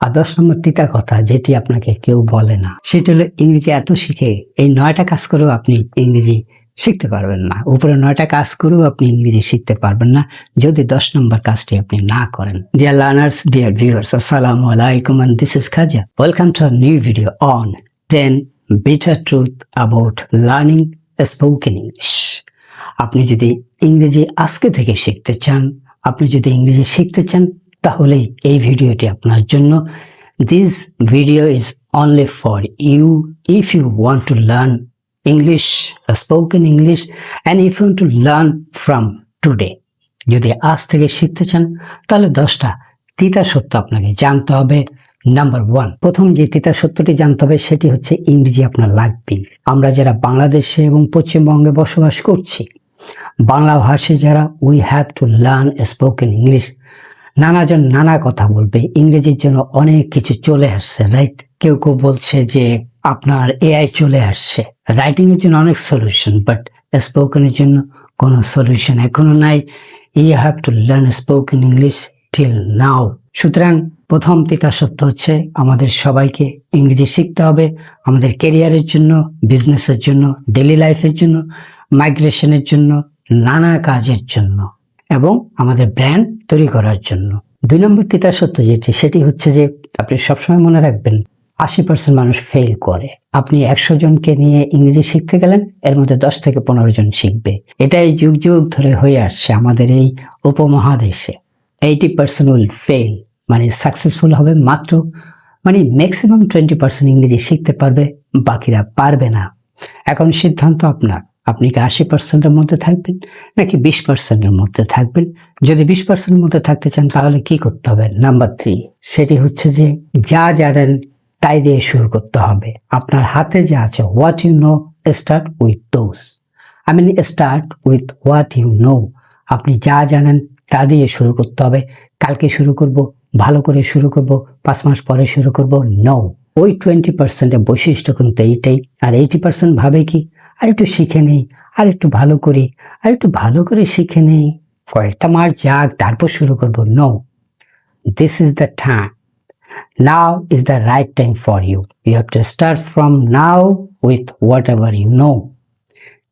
আর 10 নম্বর তিতা কথা যেটি আপনাকে কেউ বলে না, সেটি হলো ইংরেজি এত শিখে এই 9টা কাজ করেও আপনি ইংরেজি শিখতে পারবেন না। উপরে 9টা কাজ করেও আপনি ইংরেজি শিখতে পারবেন না যদি 10 নম্বর কাজটি আপনি না করেন। Dear learners, dear viewers, Assalamu alaikum and this is Khaja. Welcome to a new video on 10 bitter truth about learning spoken English. আপনি যদি ইংরেজি আজকে থেকে শিখতে চান, আপনি যদি ইংরেজি শিখতে চান, তাহলে এই ভিডিওটি আপনার জন্য। This video is only for you if you want to learn English, spoken English, and if you want to learn from today. যদি আজ থেকে শিখতে চান তাহলে 10টা তিতা সত্য আপনাকে জানতে হবে। নাম্বার 1, প্রথম যে তিতা সত্যটি জানতে হবে সেটি হচ্ছে ইংরেজি আপনার লাগবেই। আমরা যারা বাংলাদেশে এবং পশ্চিমবঙ্গে বসবাস করছি, বাংলা ভাষী যারা, we have to learn spoken English. নানাজন নানা কথা বলবে, ইংরেজির জন্য অনেক কিছু চলে আসছে, রাইট? কেউ কেউ বলছে যে আপনার এআই চলে আসছে, রাইটিং এর জন্য অনেক সলিউশন, বাট স্পোকেনের জন্য কোনো সলিউশন এখনো নাই। You have to learn spoken English till now. সুতরাং প্রথম তিতা সত্য হচ্ছে আমাদের সবাইকে ইংরেজি শিখতে হবে, আমাদের ক্যারিয়ারের জন্য, বিজনেসের জন্য, ডেইলি লাইফের জন্য, মাইগ্রেশনের জন্য, নানা কাজের জন্য এবং আমাদের ব্র্যান্ড তৈরি করার জন্য। 2 নম্বর তিতা সত্য যেটি, সেটি হচ্ছে যে আপনি সবসময় মনে রাখবেন 80% মানুষ ফেল করে। আপনি 100 জনকে নিয়ে ইংরেজি শিখতে গেলেন, এর মধ্যে 10 থেকে 15 জন শিখবে। এটাই যুগ যুগ ধরে হয়ে আসছে আমাদের এই উপমহাদেশে। 80% উইল ফেল, মানে সাকসেসফুল হবে মাত্র ম্যাক্সিমাম 20% ইংরেজি শিখতে পারবে, বাকিরা পারবে না। এখন সিদ্ধান্ত আপনার, আপনি কি 80%-এর মধ্যে থাকবেন নাকি 20%-এর মধ্যে থাকবেন? যদি 20%-এর মধ্যে থাকতে চান তাহলে কি করতে হবে? নাম্বার 3, সেটি হচ্ছে যে যা জানেন তাই দিয়ে শুরু করতে হবে। আপনার হাতে যা আছে, what you know, start with those. Start with what you know. আপনি যা জানেন তা দিয়ে শুরু করতে হবে। কালকে শুরু করব, ভালো করে শুরু করব, 5 মাস পরে শুরু করব, নো। ওই 20%-এর বৈশিষ্ট্য কিন্তু এইটাই। আর 80% ভাবে কি, আর একটু শিখে নেই, আর একটু ভালো করি, আর একটু ভালো করে শিখে নেই, কয়েকটা মাস যাক তারপর শুরু করব। No, this is the time. Now is the right time for you. You have to start from now with whatever you know.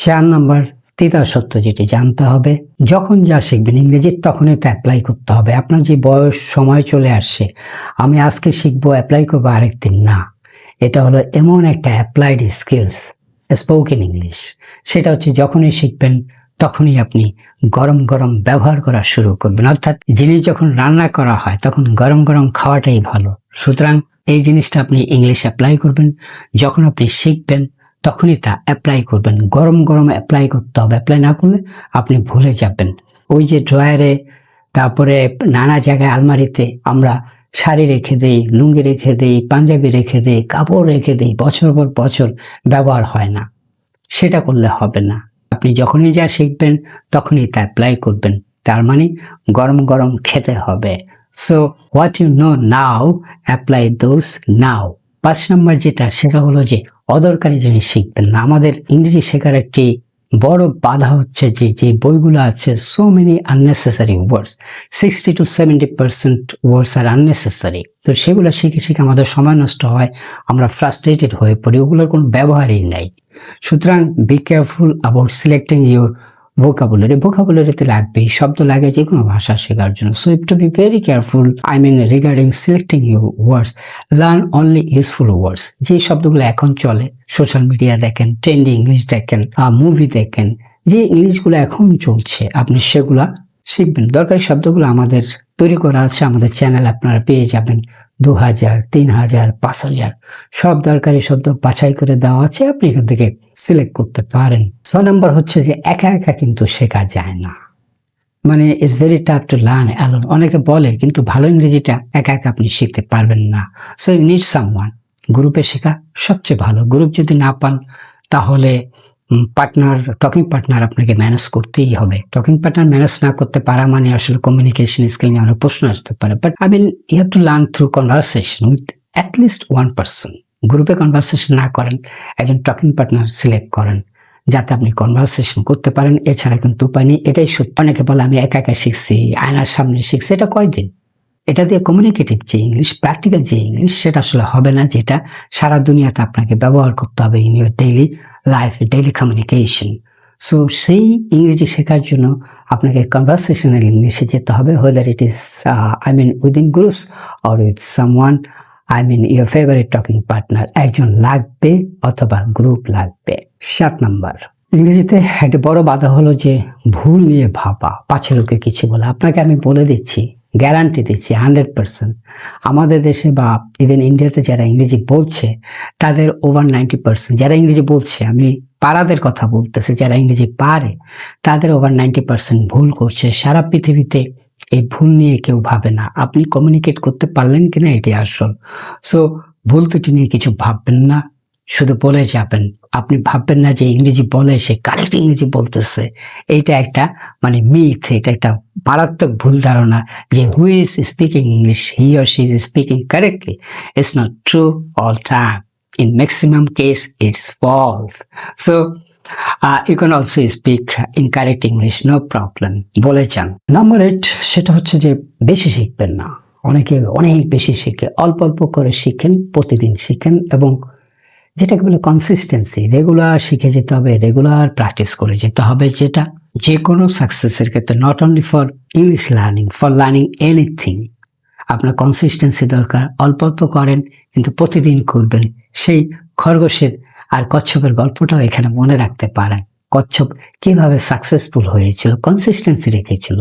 4 নম্বর তিতা সত্য যেটি জানতে হবে, যখন যা শিখবেন ইংরেজি তখনই তা অ্যাপ্লাই করতে হবে। আপনার যে বয়স, সময় চলে আসছে, আমি আজকে শিখবো, অ্যাপ্লাই করবো আরেকদিন, না। এটা হলো এমন একটা অ্যাপ্লাইড স্কিলস, স্পোকেন ইংলিশ। সেটা হচ্ছে যখনই শিখবেন তখনই আপনি গরম গরম ব্যবহার করা শুরু করবেন। অর্থাৎ জিনিস যখন রান্না করা হয় তখন গরম গরম খাওয়াটাই ভালো। সুতরাং এই জিনিসটা আপনি ইংলিশ অ্যাপ্লাই করবেন, যখন আপনি শিখবেন তখনই তা অ্যাপ্লাই করবেন। গরম গরম অ্যাপ্লাই করতে হবে, অ্যাপ্লাই না করলে আপনি ভুলে যাবেন। ওই যে ড্রয়ারে, তারপরে নানা জায়গায় আলমারিতে আমরা শাড়ি রেখে দেই, লুঙ্গি রেখে দেই, পাঞ্জাবি রেখে দেই, কাপড় রেখে দেই, বছর পর বছর ব্যবহার হয় না। সেটা করলে হবে না। আপনি যখনই যা শিখবেন তখনই তা অ্যাপ্লাই করবেন, তার মানে গরম গরম খেতে হবে। So what you know now, apply those now. 5 number যেটা, সেটা হলো যে অদরকারি জিনিস শিখবেন না। আমাদের ইংরেজি শেখার একটি বড় বাধা হচ্ছে যে যে বইগুলো আছে, so many unnecessary words, 60 to 70% words আর আননেসেসারি। তো সেগুলো শিখে শিখে আমাদের সময় নষ্ট হয়, আমরা ফ্রাস্ট্রেটেড হয়ে পড়ি, ওগুলোর কোনো ব্যবহারই নাই। সুতরাং be careful about selecting your vocabulary. ভোকাবুলারিতে লাগবেই, শব্দ লাগে যে কোনো ভাষা শেখার জন্য। So you to be very careful, regarding selecting your words. Learn only useful words. যে শব্দগুলো এখন চলে, সোশ্যাল মিডিয়া দেখেন, ট্রেন্ডি ইংলিশ দেখেন, মুভি দেখেন, যে ইংলিশগুলো এখন চলছে আপনি সেগুলা শিখবেন। দরকারি শব্দগুলো আমাদের তৈরি করা আছে, আমাদের চ্যানেল আপনারা পেয়ে যাবেন। 2000, 3000, 5000 সব দরকারি শব্দ বাছাই করে দেওয়া আছে, আপনি এখান থেকে সিলেক্ট করতে পারেন। 6 নম্বর হচ্ছে যে একা একা কিন্তু শেখা যায় না, it's very tough to learn alone. অনেকে বলে কিন্তু ভালো ইংরেজিটা একা একা আপনি শিখতে পারবেন না। So you need someone. গ্রুপে শেখা সবচেয়ে ভালো। গ্রুপ যদি না পান তাহলে টকিং পার্টনার আপনাকে ম্যানেজ করতেই হবে। টকিং পার্টনার ম্যানেজ না করতে পারা মানে আসলে কমিউনিকেশন স্কিল নিয়ে অনেক প্রশ্ন আসতে পারে। But you have to learn through conversation with at least 1 person. গ্রুপে কনভারসেশন না করেন, একজন টকিং পার্টনার সিলেক্ট করেন যাতে আপনি কনভারসেশন করতে পারেন। এছাড়া কিন্তু উপায় নেই, এটাই সত্য। অনেকে বলে আমি একা একা শিখছি, আয়নার সামনে শিখছি, এটা কয়দিন? এটা দিয়ে কমিউনিকেটিভ যে ইংলিশ, প্র্যাকটিক্যাল যে ইংলিশ, সেটা আসলে হবে না, যেটা সারা দুনিয়াতে আপনাকে ব্যবহার করতে হবে in your daily life, daily communication. So সেই ইংরেজি শেখার জন্য আপনাকে কনভারসেশনাল ইংলিশে যেতে হবে, whether it is within groups or with someone, your favourite talking partner একজন লাগবে অথবা গ্রুপ লাগবে। 7 নাম্বার, ইংরেজিতে একটা বড় বাধা হলো যে ভুল নিয়ে ভাবা, পাছে লোকে কিছু বলে। আপনাকে আমি বলে দিচ্ছি, গ্যারান্টি দিচ্ছি 100%, আমাদের দেশে বা ইভেন ইন্ডিয়াতে যারা ইংরেজি বলছে তাদের ওভার 90%, যারা ইংরেজি বলছে, আমি পারাদের কথা বলতেছি, যারা ইংরেজি পারে তাদের ওভার 90% ভুল করছে। সারা পৃথিবীতে এই ভুল নিয়ে কেউ ভাবে না। আপনি কমিউনিকেট করতে পারলেন কিনা এটাই আসল। সো ভুল ত্রুটি নিয়ে কিছু ভাববেন না, শুধু বলে যাবেন। আপনি ভাববেন না যে ইংরেজি বলে সে কারেক্ট ইংরেজি বলতেছে। এইটা একটা মিথ, এটা একটা মারাত্মক ভুল ধারণা যে who is speaking English, he or she is speaking correctly. It's not true all time. In maximum case, it's false. So, you can also speak incorrect English, no problem. বলে যান। নাম্বার 8, সেটা হচ্ছে যে বেশি শিখবেন না। অনেকে অনেক বেশি শিখে, অল্প অল্প করে শিখেন, প্রতিদিন শিখেন, এবং যেটাকে বলে কনসিস্টেন্সি, রেগুলার শিখে যেতে হবে, রেগুলার প্র্যাকটিস করে যেতে হবে, যেটা যে কোনো সাকসেসের ক্ষেত্রে, not only for English learning, for learning anything আপনার কনসিস্টেন্সি দরকার। অল্প অল্প করেন কিন্তু প্রতিদিন করবেন। সেই খরগোশের আর কচ্ছপের গল্পটাও এখানে মনে রাখতে পারেন। কচ্ছপ কিভাবে সাকসেসফুল হয়েছিল, কনসিস্টেন্সি রেখেছিল,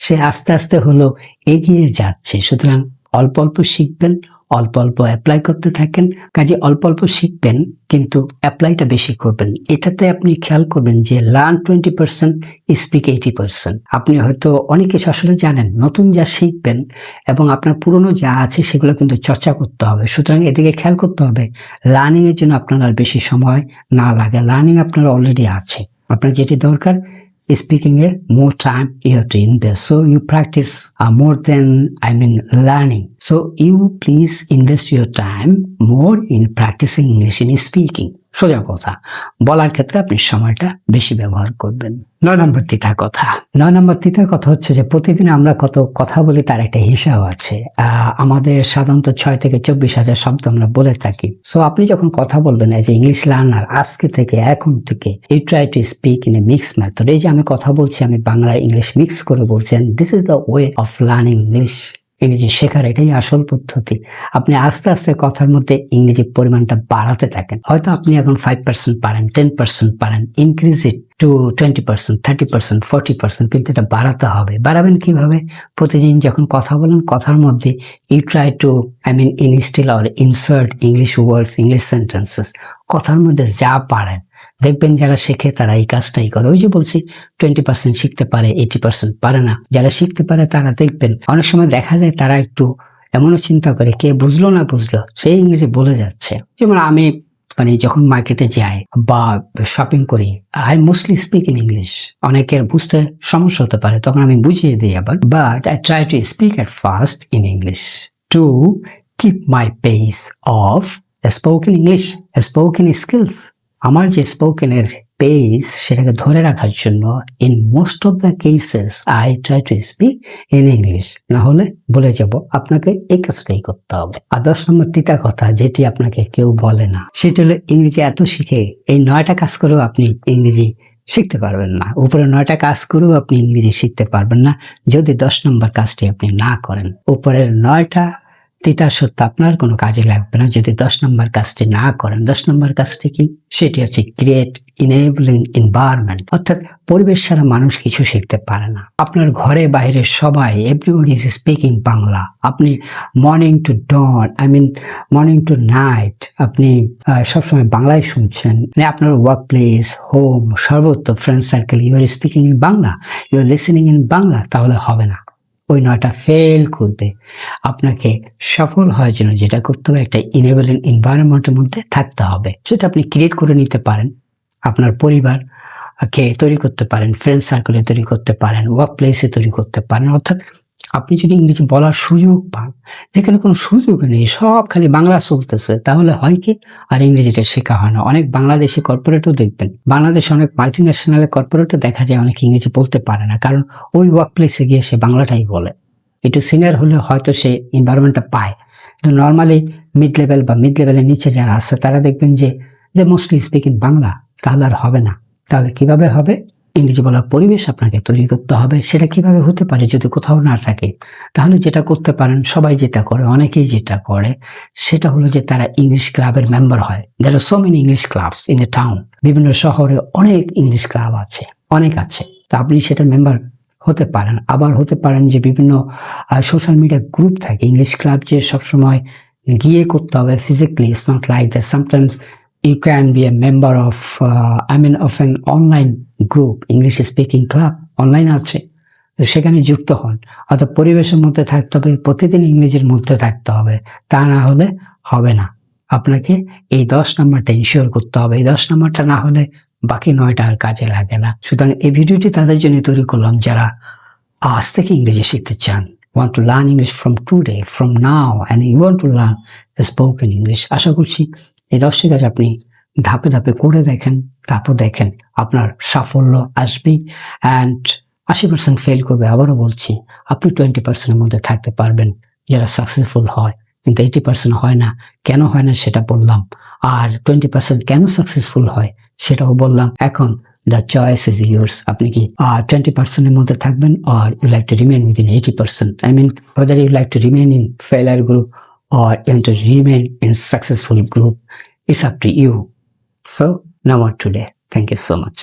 সে আস্তে আস্তে হলো এগিয়ে যাচ্ছে। সুতরাং অল্প অল্প শিখবেন, অল্প অল্প অ্যাপ্লাই করতে থাকেন। কাজে অল্প অল্প শিখবেন কিন্তু অ্যাপ্লাইটা বেশি করবেন। এটাতে আপনি খেয়াল করবেন যে লার্ন 20%, স্পিক 80%। আপনি হয়তো অনেক কিছু আসলে জানেন, নতুন যা শিখবেন এবং আপনার পুরনো যা আছে সেগুলো কিন্তু চর্চা করতে হবে। সুতরাং এদিকে খেয়াল করতে হবে লার্নিং এর জন্য আপনার আর বেশি সময় না লাগে। লার্নিং আপনার অলরেডি আছে, আপনার যেটি দরকার speaking more time you have to invest. So you practice more than learning. So you please invest your time more in practicing English in speaking. সোজা কথা, বলার ক্ষেত্রে আপনি সময়টা বেশি ব্যবহার করবেন। 9 নম্বর তিতা কথা। 9 নম্বর তিতা কথা হচ্ছে যে প্রতিদিন আমরা কত কথা বলি তার একটা হিসাব আছে। আমাদের সাধারণত 6 থেকে 24,000 শব্দ আমরা বলে থাকি। সো আপনি যখন কথা বলবেন এই যে ইংলিশ লার্নার, আজকে থেকে, এখন থেকে you try to speak in a mix method. এই যে আমি কথা বলছি, আমি বাংলা ইংলিশ মিক্স করে বলছি, this is the way of learning English. ইংরেজি শেখার এটাই আসল পদ্ধতি। আপনি আস্তে আস্তে কথার মধ্যে ইংরেজির পরিমাণটা বাড়াতে থাকেন। হয়তো আপনি এখন 5% পারেন, 10% পারেন, ইনক্রিজ ইট টু 20%, 30%, 40%, কিন্তু এটা বাড়াতে হবে। বাড়াবেন কিভাবে? প্রতিদিন যখন কথা বলেন, কথার মধ্যে you try to instil or insert English words, English sentences. কথার মধ্যে যা পারেন, দেখবেন যারা শেখে তারা এই কাজটাই করে। ওই যে বলছি 20% শিখতে পারে, 80% পারে না। যারা শিখতে পারে তারা দেখবেন অনেক সময় দেখা যায় তারা একটু এমনও চিন্তা করে কে বুঝলো না বুঝলো, সেই ইংরেজি বলে যাচ্ছে। যেমন আমি যখন মার্কেটে যাই বা শপিং করি, I mostly speak in English. অনেকের বুঝতে সমস্যা হতে পারে, তখন আমি বুঝিয়ে দিই আবার, but I try to speak at first in English to keep my pace of spoken English, spoken skills. আমার যে স্পোকেনের পেস সেটাকে ধরে রাখার জন্য in most of the cases I try to speak in English. না হলে বলে যাব, আপনাকে এই কাজটাই করতে হবে। আর 10 নম্বর তিতা কথা, যেটি আপনাকে কেউ বলে না, সেটা হলো ইংরেজি এত শিখে এই 9টা কাজ করেও আপনি ইংরেজি শিখতে পারবেন না। উপরে 9টা কাজ করেও আপনি ইংরেজি শিখতে পারবেন না যদি 10 নম্বর কাজটি আপনি না করেন। উপরের 9টা তিতা সত্য আপনার কোনো কাজে লাগবে না যদি 10 নম্বর কাজটি না করেন। 10 নম্বর কাজটি কি? সেটি হচ্ছে ক্রিয়েট ইনেবলিং এনভায়রনমেন্ট, অর্থাৎ পরিবেশ ছাড়া মানুষ কিছু শিখতে পারে না। আপনার ঘরে বাইরে সবাই, এভরিবডি ইজ স্পিকিং বাংলা। আপনি morning to dawn, morning to night, আপনি সবসময় বাংলায় শুনছেন। আপনার ওয়ার্ক প্লেস, হোম, সর্বত্র friend circle, you are speaking in Bangla, you are listening in Bangla. তাহলে হবে না, ওই 9টা ফেল করবে। আপনাকে সফল হওয়ার জন্য যেটা করতে হবে, একটা ইনেবলিং এনভায়রনমেন্টের মধ্যে থাকতে হবে। সেটা আপনি ক্রিয়েট করে নিতে পারেন, আপনার পরিবারকে তৈরি করতে পারেন, ফ্রেন্ড সার্কেলে তৈরি করতে পারেন, ওয়ার্ক প্লেসে তৈরি করতে পারেন। অর্থাৎ আপনি যদি ইংরেজি বলার সুযোগ পান, যেখানে কোনো সুযোগ নেই, সব খালি বাংলা চলতেছে, তাহলে হয় কি আর ইংরেজিটা শেখা হয় না। অনেক বাংলাদেশি কর্পোরেটও দেখবেন, বাংলাদেশে অনেক মাল্টি ন্যাশনালের কর্পোরেটও দেখা যায় অনেক ইংরেজি বলতে পারে না, কারণ ওই ওয়ার্ক প্লেসে গিয়ে সে বাংলাটাই বলে। একটু সিনিয়র হলে হয়তো সে এনভায়রনমেন্টটা পায়, কিন্তু নর্মালি মিড লেভেল বা মিড লেভেলের নিচে যারা আছে তারা দেখবেন যে মোস্টলি স্পিকিং বাংলা, তাহলে আর হবে না। তাহলে কিভাবে হবে? ইংরেজি বলার পরিবেশ আপনাকে তৈরি করতে হবে। সেটা কিভাবে হতে পারে যদি কোথাও না থাকে? তাহলে যেটা করতে পারেন, সবাই যেটা করে, অনেকেই যেটা করে, সেটা হলো যে তারা ইংলিশ ক্লাবের মেম্বার হয়। There are so many English clubs in a town. বিভিন্ন শহরে অনেক ইংলিশ ক্লাব আছে, অনেক আছে। তা আপনি সেটার মেম্বার হতে পারেন। আবার হতে পারেন যে বিভিন্ন সোশ্যাল মিডিয়া গ্রুপ থাকে, ইংলিশ ক্লাব যে সবসময় গিয়ে করতে হবে physically, it's not like that. Sometimes you can be a member of of an online group, English speaking club, online আছে, তো সেখানে যুক্ত হন। অর্থাৎ পরিবেশের মধ্যে থাকতে হবে, প্রতিদিন ইংরেজির মধ্যে থাকতে হবে, তা না হলে হবে না। আপনাকে এই 10 নাম্বারটা ইনশিওর করতে হবে। এই 10 নাম্বারটা না হলে বাকি 9টা আর কাজে লাগে না। সুতরাং এই ভিডিওটি তাদের জন্য তৈরি করলাম যারা আজ থেকে ইংরেজি শিখতে চান, want to learn English from today, from now, and you want to learn the spoken English. আশা করছি এই 10টি কাজ আপনি ধাপে ধাপে করে দেখেন, তারপর দেখেন আপনার সাফল্য আসবে। অ্যান্ড 80% ফেল করবে। আবারও বলছি, আপনি 20%-এর মধ্যে থাকতে পারবেন যারা সাকসেসফুল হয়, কিন্তু 80% হয় না। কেন হয় না সেটা বললাম, আর 20% কেন সাকসেসফুল হয় সেটাও বললাম। এখন the choice is yours. আপনি কি 20%-এর মধ্যে থাকবেন, or you like to remain within 80%? I mean, whether you like to remain in failure group or you want to remain in successful group, it's up to you. So, now on today. Thank you so much.